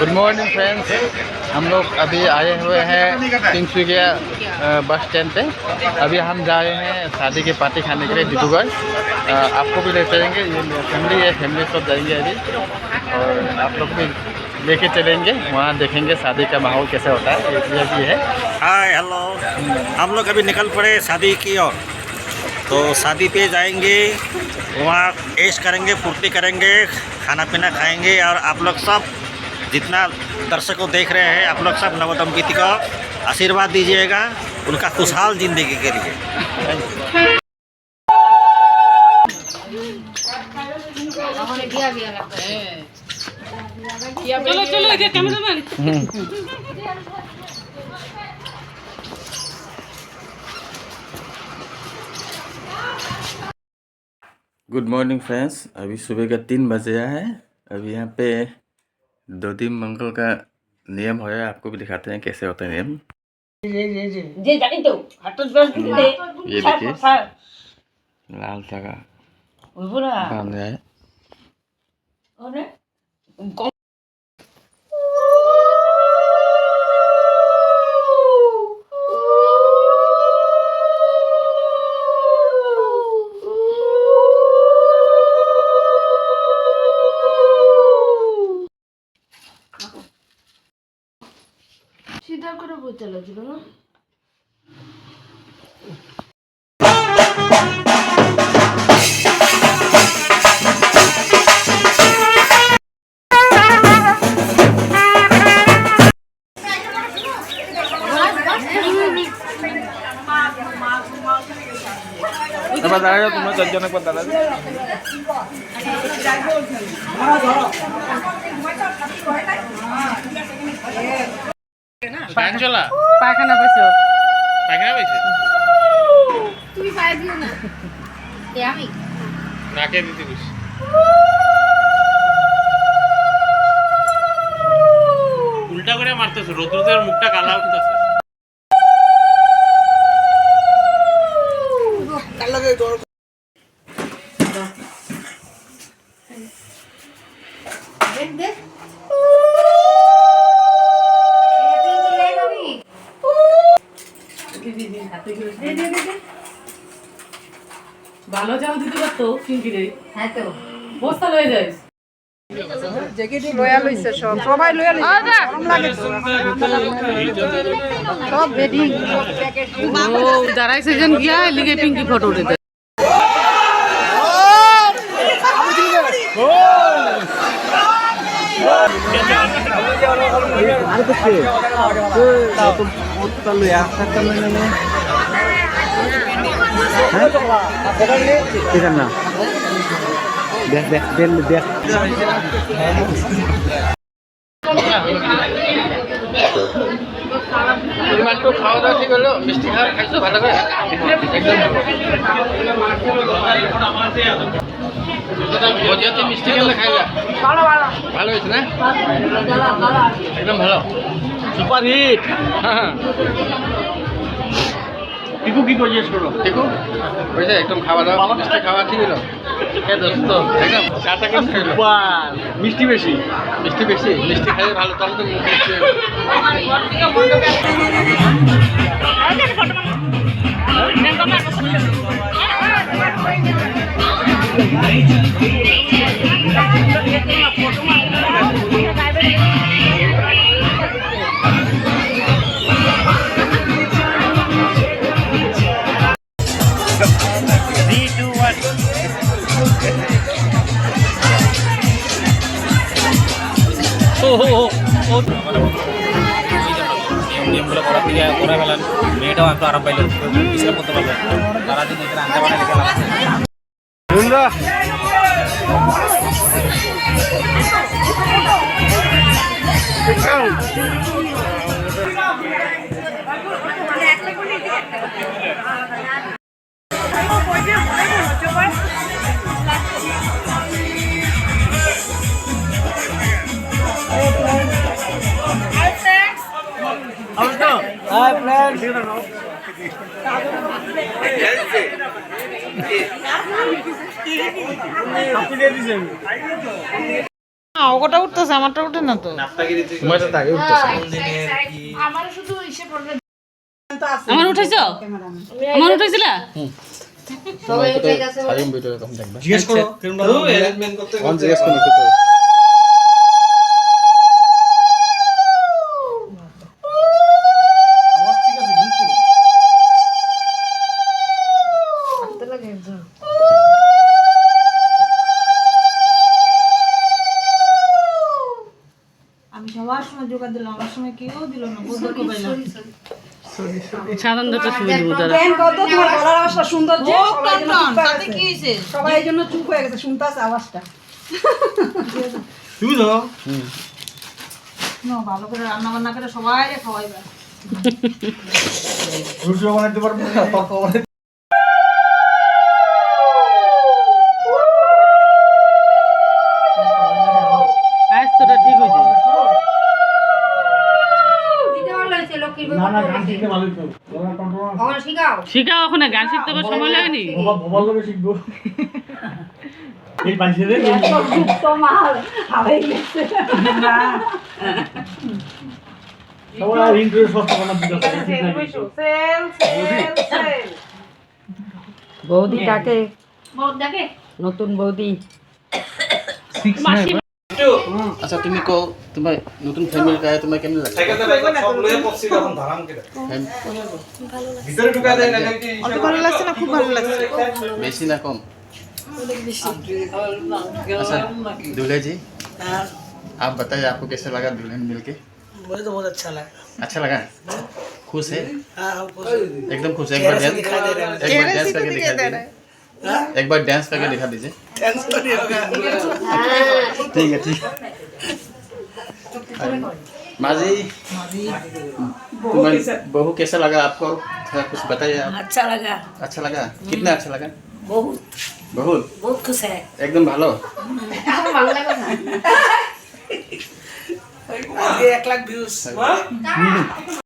Good morning friends. हम लोग अभी आए हुए हैं तिनसुकिया बस स्टैंड पे। अभी हम जा रहे हैं शादी की पार्टी खाने के लिए डिब्रूगढ़। आपको भी ले चलेंगे, ये फैमिली है, फैमिली सब जाएंगे अभी, और आप लोग भी लेके चलेंगे, वहाँ देखेंगे शादी का माहौल कैसे होता है। ये भी है। हाय हेलो, हम लोग अभी निकल पड़े शादी की ओर। तो शादी पे जाएंगे, वहाँ ऐश करेंगे, फुर्ती करेंगे, खाना पीना खाएंगे, और आप लोग सब जितना दर्शकों देख रहे हैं, आप लोग सब नवदंपति को आशीर्वाद दीजिएगा उनका खुशहाल जिंदगी के लिए। चलो चलो इधर कैमरामैन। Good morning friends. अभी सुबह का 3 बजे है। अभी यहाँ पे दो मंगल का नियम हो है, आपको भी दिखाते हैं कैसे होता है नियम। ये देखिए लाल धागा बांध रहा है। सीधा करे बोलते लगे ना। बताया तुम्हें जनजनक बता চলা পায়খানা পাইছো? পায়খানা পাইছে? তুমি পাই দিও না। আমি নাকে দিতে বসে উল্টা করে মারতেছে, রোদ্রদের মুখটা কালা উঠতেছে। দেখ দেখ ভালো যাও দিতে পারতো পিঙ্কি রে। হ্যাঁ তো বস্তা লয়ে যাই। লয়া লইছে সব, সবাই লয়া লইছে। গরম লাগে তো। সব রেডি। ও দাঁড়াইছে যেন গিয়া লিগে পিঙ্কি ফটো উঠে। দেখ দেখ দেখ দেখ একটু খাওয়া দাওয়া ঠিক হলো, মিষ্টি খাওয়া খাইছো ভালো করে একদম মজাতে মিষ্টি খেলে খাইলা ভালো হয়েছে না? একদম ভালো, সুপার হিট। হ্যাঁ টিকু কি জিজ্ঞেস করলো? টিকু হয়েছে একদম খাওয়া দাওয়া মিষ্টি খাওয়া ঠিক হলো। হ্যাঁ দোস্ত একদম চাটা কেমন খাইলো? মিষ্টি বেশি, মিষ্টি বেশি, মিষ্টি খাইলে ভালো, তাহলে তো নিয়মগুলো করার দিকে করে ফেলেন, মেয়েটাও একটু আরাম পাইলেন, বিশ্রাম করতে পারলেন। সারাদিন এখানে আনতে পারে লিখে আপনি দিয়ে দিয়েছেন। ওটা উঠতেছে আমারটা উঠে না তো তোমারটা তো আগে উঠতেছে আমার শুধু ইসে পড়বে আমার উঠাইছো আমার উঠাইছিলা তোমার একটু সারিম ভিডিও তখন দেখবে জিজ্ঞেস করো কিরম অন জিজ্ঞেস করুন একটু করো। আমি সবার সময় জোগাড় দিলাম আমার সময় কেউ দিল না বদলকে পাইলাম সাধারণ দুটো শুনে দিব তারা কত তোমার গলার আওয়াজটা সুন্দর যে তাতে কি হইছে সবাই এই জন্য চুপ হয়ে গেছে শুনতাছে আওয়াজটা তুই তো না ভালো করে রান্না বান্না করে সবাই খাওয়াইবা রুটি বানাইতে পারবো আজ তোটা ঠিক হয়েছে দিতে ভালো হয়েছে লক্ষ্মীর বউ না গান শিখতে ভালো তো ওখানে শিখাও শিখাও ওখানে গান শিখতে আবার সময় লাগেনি এই পাঁচরে তো মাল হারাই গেছে সবাই ইন্টারেস্ট সস্ত বানা দিতে বৌদি ডাকে বউ দেখে নতুন বৌদি আচ্ছা তুমি কো তোমার নতুন ফ্যামিলি কায় তোমার কেমন লাগে ভিতরে ঢুকায় দেয় নাকি অত ভালো লাগছে না খুব ভালো লাগছে বেশি না कम अच्छा दूल्हे जी आप बताइए आपको कैसा लगा दुल्हन मिलके मुझे तो बहुत अच्छा लगा खुश है हाँ हम खुश एकदम खुश है एक बार डांस करके दिखा दीजिए एक बार डांस करके दिखा दीजिए टेंशन नहीं होगा ठीक है ठीक माजी तुम्हारी बहू कैसा लगा आपको थोड़ा कुछ बताइए आप अच्छा लगा कितना अच्छा लगा बहुत बहुत बहुत खुश है एकदम ভালো আমার ভালো লাগে না 1 लाख व्यूज